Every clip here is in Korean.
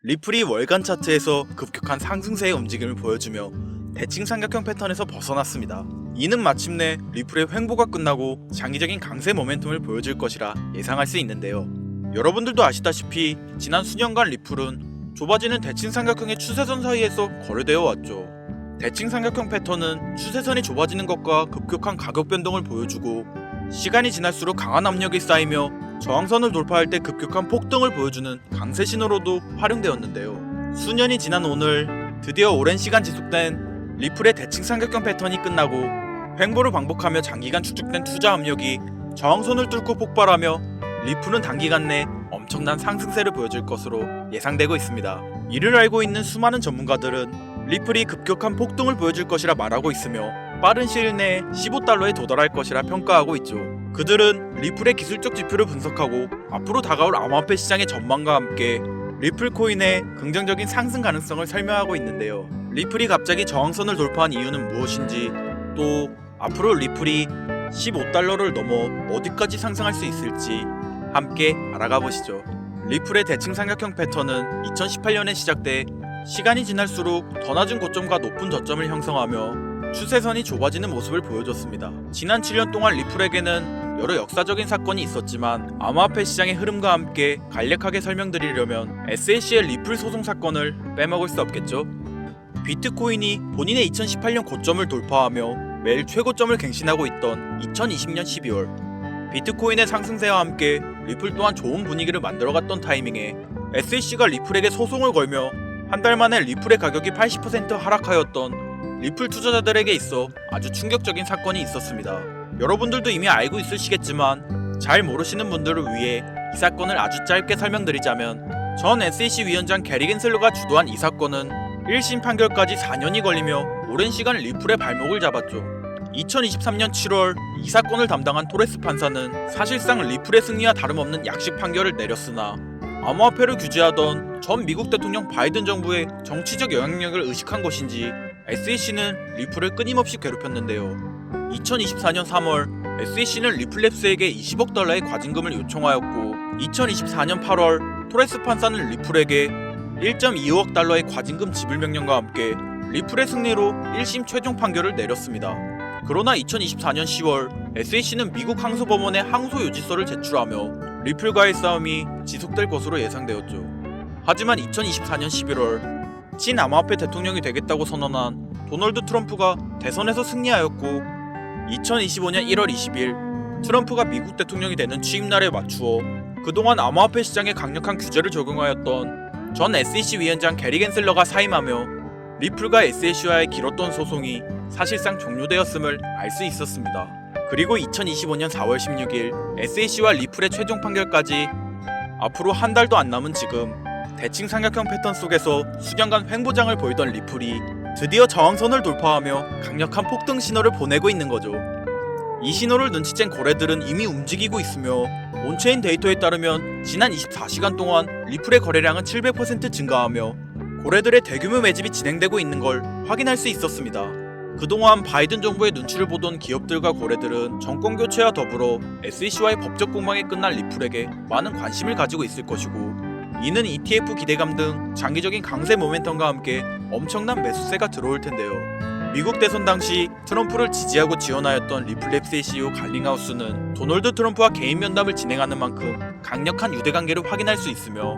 리플이 월간 차트에서 급격한 상승세의 움직임을 보여주며 대칭 삼각형 패턴에서 벗어났습니다. 이는 마침내 리플의 횡보가 끝나고 장기적인 강세 모멘텀을 보여줄 것이라 예상할 수 있는데요. 여러분들도 아시다시피 지난 수년간 리플은 좁아지는 대칭 삼각형의 추세선 사이에서 거래되어 왔죠. 대칭 삼각형 패턴은 추세선이 좁아지는 것과 급격한 가격 변동을 보여주고 시간이 지날수록 강한 압력이 쌓이며 저항선을 돌파할 때 급격한 폭등을 보여주는 강세 신호로도 활용되었는데요. 수년이 지난 오늘 드디어 오랜 시간 지속된 리플의 대칭 삼각형 패턴이 끝나고 횡보를 반복하며 장기간 축적된 투자 압력이 저항선을 뚫고 폭발하며 리플은 단기간 내 엄청난 상승세를 보여줄 것으로 예상되고 있습니다. 이를 알고 있는 수많은 전문가들은 리플이 급격한 폭등을 보여줄 것이라 말하고 있으며 빠른 시일 내에 $15에 도달할 것이라 평가하고 있죠. 그들은 리플의 기술적 지표를 분석하고 앞으로 다가올 암호화폐 시장의 전망과 함께 리플 코인의 긍정적인 상승 가능성을 설명하고 있는데요. 리플이 갑자기 저항선을 돌파한 이유는 무엇인지, 또 앞으로 리플이 $15를 넘어 어디까지 상승할 수 있을지 함께 알아가 보시죠. 리플의 대칭 삼각형 패턴은 2018년에 시작돼 시간이 지날수록 더 낮은 고점과 높은 저점을 형성하며 추세선이 좁아지는 모습을 보여줬습니다. 지난 7년 동안 리플에게는 여러 역사적인 사건이 있었지만 암호화폐 시장의 흐름과 함께 간략하게 설명드리려면 SEC의 리플 소송 사건을 빼먹을 수 없겠죠. 비트코인이 본인의 2018년 고점을 돌파하며 매일 최고점을 갱신하고 있던 2020년 12월 비트코인의 상승세와 함께 리플 또한 좋은 분위기를 만들어갔던 타이밍에 SEC가 리플에게 소송을 걸며 한 달 만에 리플의 가격이 80% 하락하였던 리플 투자자들에게 있어 아주 충격적인 사건이 있었습니다. 여러분들도 이미 알고 있으시겠지만 잘 모르시는 분들을 위해 이 사건을 아주 짧게 설명드리자면 전 SEC 위원장 게리 겐슬러가 주도한 이 사건은 1심 판결까지 4년이 걸리며 오랜 시간 리플의 발목을 잡았죠. 2023년 7월 이 사건을 담당한 토레스 판사는 사실상 리플의 승리와 다름없는 약식 판결을 내렸으나 암호화폐를 규제하던 전 미국 대통령 바이든 정부의 정치적 영향력을 의식한 것인지 SEC는 리플을 끊임없이 괴롭혔는데요. 2024년 3월 SEC는 리플랩스에게 $20억 과징금을 요청하였고 2024년 8월 토레스 판사는 리플에게 $1.25억 과징금 지불 명령과 함께 리플의 승리로 1심 최종 판결을 내렸습니다. 그러나 2024년 10월 SEC는 미국 항소법원에 항소 요지서를 제출하며 리플과의 싸움이 지속될 것으로 예상되었죠. 하지만 2024년 11월 친암호화폐 대통령이 되겠다고 선언한 도널드 트럼프가 대선에서 승리하였고 2025년 1월 20일 트럼프가 미국 대통령이 되는 취임날에 맞추어 그동안 암호화폐 시장에 강력한 규제를 적용하였던 전 SEC 위원장 게리 겐슬러가 사임하며 리플과 SEC와의 길었던 소송이 사실상 종료되었음을 알 수 있었습니다. 그리고 2025년 4월 16일 SEC와 리플의 최종 판결까지 앞으로 한 달도 안 남은 지금 대칭 삼각형 패턴 속에서 수년간 횡보장을 보이던 리플이 드디어 저항선을 돌파하며 강력한 폭등 신호를 보내고 있는 거죠. 이 신호를 눈치챈 거래들은 이미 움직이고 있으며 온체인 데이터에 따르면 지난 24시간 동안 리플의 거래량은 700% 증가하며 거래들의 대규모 매집이 진행되고 있는 걸 확인할 수 있었습니다. 그동안 바이든 정부의 눈치를 보던 기업들과 거래들은 정권 교체와 더불어 SEC와의 법적 공방이 끝날 리플에게 많은 관심을 가지고 있을 것이고 이는 ETF 기대감 등 장기적인 강세 모멘텀과 함께 엄청난 매수세가 들어올 텐데요. 미국 대선 당시 트럼프를 지지하고 지원하였던 리플랩스의 CEO 갈링하우스는 도널드 트럼프와 개인 면담을 진행하는 만큼 강력한 유대관계를 확인할 수 있으며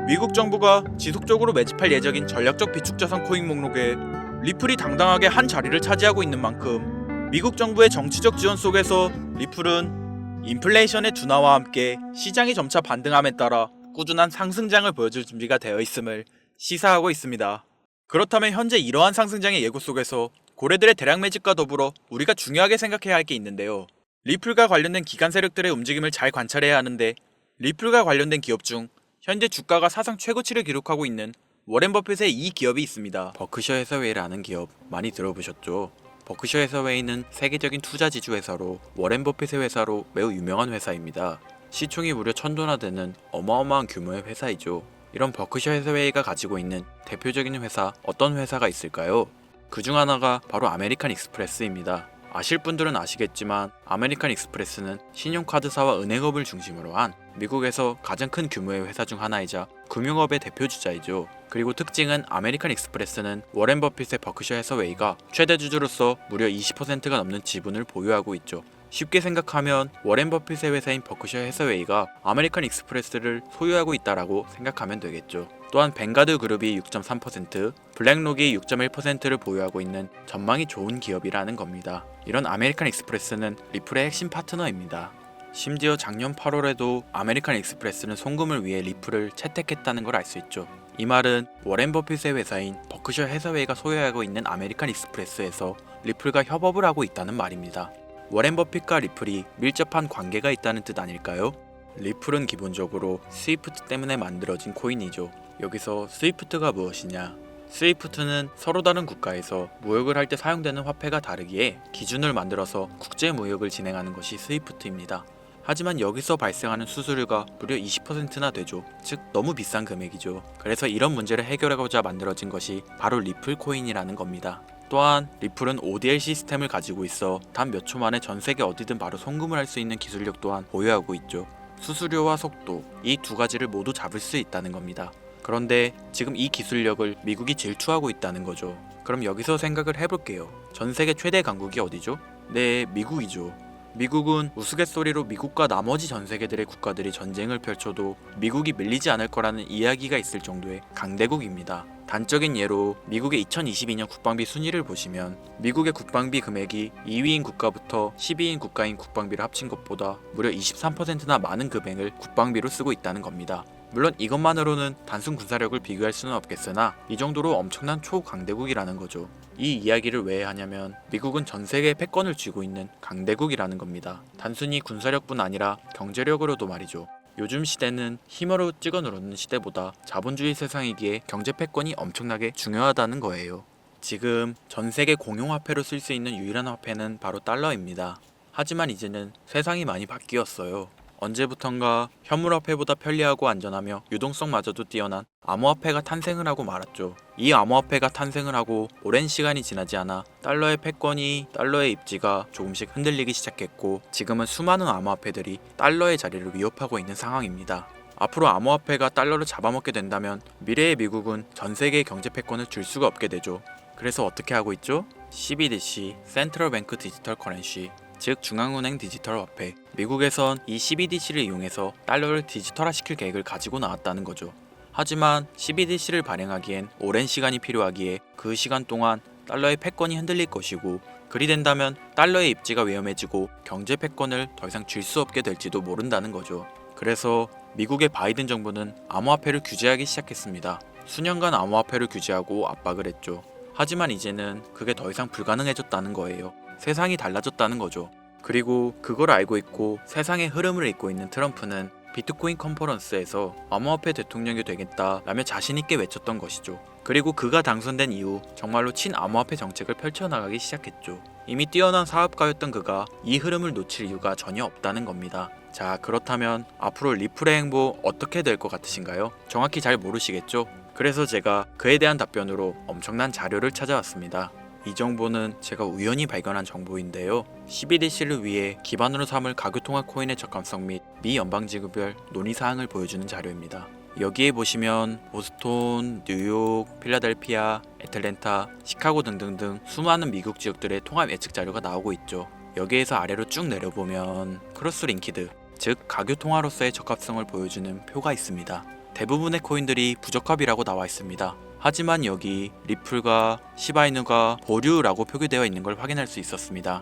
미국 정부가 지속적으로 매집할 예정인 전략적 비축자산 코인 목록에 리플이 당당하게 한 자리를 차지하고 있는 만큼 미국 정부의 정치적 지원 속에서 리플은 인플레이션의 둔화와 함께 시장이 점차 반등함에 따라 꾸준한 상승장을 보여줄 준비가 되어 있음을 시사하고 있습니다. 그렇다면 현재 이러한 상승장의 예고 속에서 고래들의 대량 매집과 더불어 우리가 중요하게 생각해야 할 게 있는데요. 리플과 관련된 기관 세력들의 움직임을 잘 관찰해야 하는데 리플과 관련된 기업 중 현재 주가가 사상 최고치를 기록하고 있는 워렌 버핏의 이 기업이 있습니다. 버크셔 해서웨이라는 기업 많이 들어보셨죠? 버크셔 해서웨이는 세계적인 투자 지주 회사로 워렌 버핏의 회사로 매우 유명한 회사입니다. 시총이 무려 1000조나 되는 어마어마한 규모의 회사이죠. 이런 버크셔 해서웨이가 가지고 있는 대표적인 회사 어떤 회사가 있을까요? 그중 하나가 바로 아메리칸 익스프레스입니다. 아실 분들은 아시겠지만 아메리칸 익스프레스는 신용카드사와 은행업을 중심으로 한 미국에서 가장 큰 규모의 회사 중 하나이자 금융업의 대표주자이죠. 그리고 특징은 아메리칸 익스프레스는 워렌 버핏의 버크셔 해서웨이가 최대 주주로서 무려 20%가 넘는 지분을 보유하고 있죠. 쉽게 생각하면 워렌 버핏의 회사인 버크셔 해서웨이가 아메리칸 익스프레스를 소유하고 있다라고 생각하면 되겠죠. 또한 뱅가드 그룹이 6.3%, 블랙록이 6.1%를 보유하고 있는 전망이 좋은 기업이라는 겁니다. 이런 아메리칸 익스프레스는 리플의 핵심 파트너입니다. 심지어 작년 8월에도 아메리칸 익스프레스는 송금을 위해 리플을 채택했다는 걸 알 수 있죠. 이 말은 워렌 버핏의 회사인 버크셔 해서웨이가 소유하고 있는 아메리칸 익스프레스에서 리플과 협업을 하고 있다는 말입니다. 워렌 버핏과 리플이 밀접한 관계가 있다는 뜻 아닐까요? 리플은 기본적으로 스위프트 때문에 만들어진 코인이죠. 여기서 스위프트가 무엇이냐? 스위프트는 서로 다른 국가에서 무역을 할 때 사용되는 화폐가 다르기에 기준을 만들어서 국제 무역을 진행하는 것이 스위프트입니다. 하지만 여기서 발생하는 수수료가 무려 20%나 되죠. 즉 너무 비싼 금액이죠. 그래서 이런 문제를 해결하고자 만들어진 것이 바로 리플 코인이라는 겁니다. 또한 리플은 ODL 시스템을 가지고 있어 단 몇 초 만에 전 세계 어디든 바로 송금을 할 수 있는 기술력 또한 보유하고 있죠. 수수료와 속도, 이 두 가지를 모두 잡을 수 있다는 겁니다. 그런데 지금 이 기술력을 미국이 질투하고 있다는 거죠. 그럼 여기서 생각을 해볼게요. 전 세계 최대 강국이 어디죠? 네, 미국이죠. 미국은 우스갯소리로 미국과 나머지 전 세계들의 국가들이 전쟁을 펼쳐도 미국이 밀리지 않을 거라는 이야기가 있을 정도의 강대국입니다. 단적인 예로 미국의 2022년 국방비 순위를 보시면 미국의 국방비 금액이 2위인 국가부터 10위인 국가인 국방비를 합친 것보다 무려 23%나 많은 금액을 국방비로 쓰고 있다는 겁니다. 물론 이것만으로는 단순 군사력을 비교할 수는 없겠으나 이 정도로 엄청난 초강대국이라는 거죠. 이 이야기를 왜 하냐면 미국은 전 세계의 패권을 쥐고 있는 강대국이라는 겁니다. 단순히 군사력뿐 아니라 경제력으로도 말이죠. 요즘 시대는 힘으로 찍어 누르는 시대보다 자본주의 세상이기에 경제 패권이 엄청나게 중요하다는 거예요. 지금 전 세계 공용화폐로 쓸 수 있는 유일한 화폐는 바로 달러입니다. 하지만 이제는 세상이 많이 바뀌었어요. 언제부턴가 현물화폐보다 편리하고 안전하며 유동성마저도 뛰어난 암호화폐가 탄생을 하고 말았죠. 이 암호화폐가 탄생을 하고 오랜 시간이 지나지 않아 달러의 패권이 달러의 입지가 조금씩 흔들리기 시작했고 지금은 수많은 암호화폐들이 달러의 자리를 위협하고 있는 상황입니다. 앞으로 암호화폐가 달러를 잡아먹게 된다면 미래의 미국은 전 세계의 경제 패권을 줄 수가 없게 되죠. 그래서 어떻게 하고 있죠? CBDC, 센트럴 뱅크 디지털 커런시, 즉 중앙은행 디지털 화폐. 미국에선 이 CBDC를 이용해서 달러를 디지털화시킬 계획을 가지고 나왔다는 거죠. 하지만 CBDC를 발행하기엔 오랜 시간이 필요하기에 그 시간 동안 달러의 패권이 흔들릴 것이고 그리 된다면 달러의 입지가 위험해지고 경제 패권을 더 이상 줄 수 없게 될지도 모른다는 거죠. 그래서 미국의 바이든 정부는 암호화폐를 규제하기 시작했습니다. 수년간 암호화폐를 규제하고 압박을 했죠. 하지만 이제는 그게 더 이상 불가능해졌다는 거예요. 세상이 달라졌다는 거죠. 그리고 그걸 알고 있고 세상의 흐름을 읽고 있는 트럼프는 비트코인 컨퍼런스에서 암호화폐 대통령이 되겠다라며 자신있게 외쳤던 것이죠. 그리고 그가 당선된 이후 정말로 친암호화폐 정책을 펼쳐나가기 시작했죠. 이미 뛰어난 사업가였던 그가 이 흐름을 놓칠 이유가 전혀 없다는 겁니다. 자, 그렇다면 앞으로 리플의 행보 어떻게 될 것 같으신가요? 정확히 잘 모르시겠죠? 그래서 제가 그에 대한 답변으로 엄청난 자료를 찾아왔습니다. 이 정보는 제가 우연히 발견한 정보인데요. CBDC를 위해 기반으로 삼을 가교통화 코인의 적합성 및 미 연방지구별 논의사항을 보여주는 자료입니다. 여기에 보시면 보스톤, 뉴욕, 필라델피아, 애틀랜타, 시카고 등등등 수많은 미국 지역들의 통합 예측 자료가 나오고 있죠. 여기에서 아래로 쭉 내려보면 크로스링키드, 즉 가교통화로서의 적합성을 보여주는 표가 있습니다. 대부분의 코인들이 부적합이라고 나와 있습니다. 하지만 여기 리플과 시바이누가 보류라고 표기되어 있는 걸 확인할 수 있었습니다.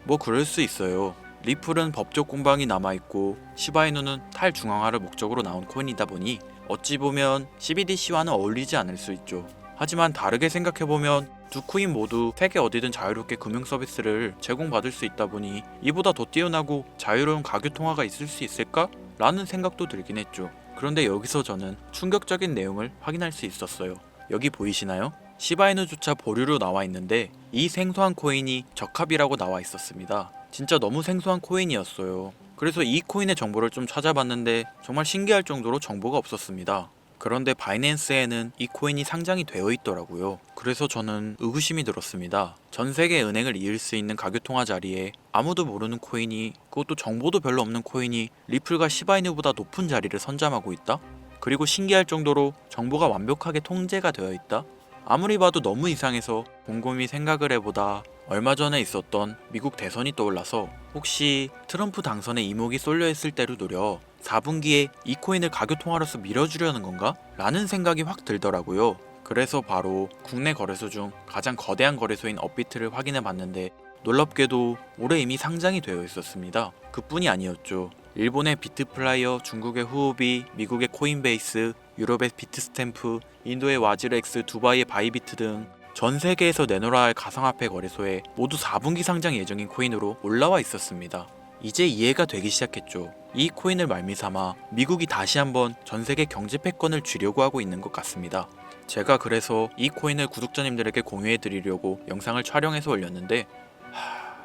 뭐 그럴 수 있어요. 리플은 법적 공방이 남아있고 시바이누는 탈중앙화를 목적으로 나온 코인이다 보니 어찌 보면 CBDC와는 어울리지 않을 수 있죠. 하지만 다르게 생각해보면 두 코인 모두 세계 어디든 자유롭게 금융 서비스를 제공받을 수 있다 보니 이보다 더 뛰어나고 자유로운 가교통화가 있을 수 있을까? 라는 생각도 들긴 했죠. 그런데 여기서 저는 충격적인 내용을 확인할 수 있었어요. 여기 보이시나요? 시바이누조차 보류로 나와 있는데 이 생소한 코인이 적합이라고 나와 있었습니다. 진짜 너무 생소한 코인이었어요. 그래서 이 코인의 정보를 좀 찾아봤는데 정말 신기할 정도로 정보가 없었습니다. 그런데 바이낸스에는 이 코인이 상장이 되어 있더라고요. 그래서 저는 의구심이 들었습니다. 전 세계 은행을 이을 수 있는 가교통화 자리에 아무도 모르는 코인이, 그것도 정보도 별로 없는 코인이 리플과 시바이누보다 높은 자리를 선점하고 있다? 그리고 신기할 정도로 정보가 완벽하게 통제가 되어 있다? 아무리 봐도 너무 이상해서 곰곰이 생각을 해보다 얼마 전에 있었던 미국 대선이 떠올라서 혹시 트럼프 당선에 이목이 쏠려 있을 때를 노려 4분기에 이 코인을 가교통화로서 밀어주려는 건가? 라는 생각이 확 들더라고요. 그래서 바로 국내 거래소 중 가장 거대한 거래소인 업비트를 확인해 봤는데 놀랍게도 올해 이미 상장이 되어 있었습니다. 그뿐이 아니었죠. 일본의 비트플라이어, 중국의 후오비, 미국의 코인베이스, 유럽의 비트스탬프, 인도의 와즈렉스, 두바이의 바이비트 등 전 세계에서 내놓아야 할 가상화폐 거래소에 모두 4분기 상장 예정인 코인으로 올라와 있었습니다. 이제 이해가 되기 시작했죠. 이 코인을 말미삼아 미국이 다시 한번 전 세계 경제 패권을 쥐려고 하고 있는 것 같습니다. 제가 그래서 이 코인을 구독자님들에게 공유해 드리려고 영상을 촬영해서 올렸는데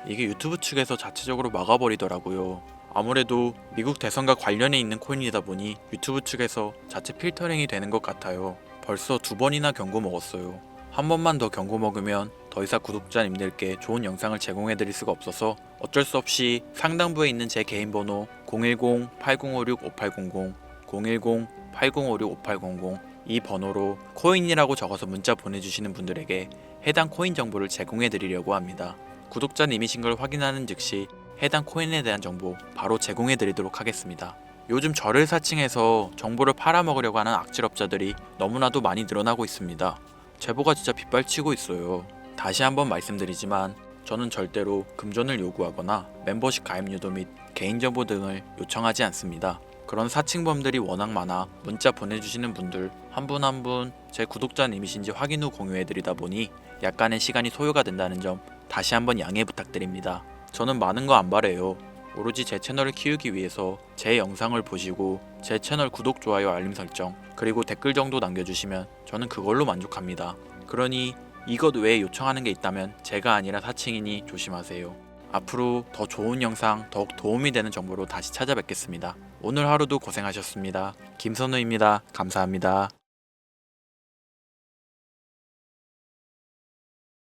이게 유튜브 측에서 자체적으로 막아버리더라고요. 아무래도 미국 대선과 관련해 있는 코인이다 보니 유튜브 측에서 자체 필터링이 되는 것 같아요. 벌써 2번이나 경고 먹었어요. 한 번만 더 경고 먹으면 더 이상 구독자님들께 좋은 영상을 제공해 드릴 수가 없어서 어쩔 수 없이 상단부에 있는 제 개인 번호 010-8056-5800, 010-8056-5800 이 번호로 코인이라고 적어서 문자 보내주시는 분들에게 해당 코인 정보를 제공해 드리려고 합니다. 구독자님이신 걸 확인하는 즉시 해당 코인에 대한 정보 바로 제공해 드리도록 하겠습니다. 요즘 저를 사칭해서 정보를 팔아먹으려고 하는 악질업자들이 너무나도 많이 늘어나고 있습니다. 제보가 진짜 빗발치고 있어요. 다시 한번 말씀드리지만 저는 절대로 금전을 요구하거나 멤버십 가입 유도 및 개인정보 등을 요청하지 않습니다. 그런 사칭범들이 워낙 많아 문자 보내주시는 분들 한 분 한 분 제 구독자님이신지 확인 후 공유해드리다 보니 약간의 시간이 소요가 된다는 점 다시 한번 양해 부탁드립니다. 저는 많은 거 안 바래요. 오로지 제 채널을 키우기 위해서 제 영상을 보시고 제 채널 구독, 좋아요, 알림 설정 그리고 댓글 정도 남겨주시면 저는 그걸로 만족합니다. 그러니 이것 외에 요청하는 게 있다면 제가 아니라 사칭이니 조심하세요. 앞으로 더 좋은 영상, 더욱 도움이 되는 정보로 다시 찾아뵙겠습니다. 오늘 하루도 고생하셨습니다. 김선우입니다. 감사합니다.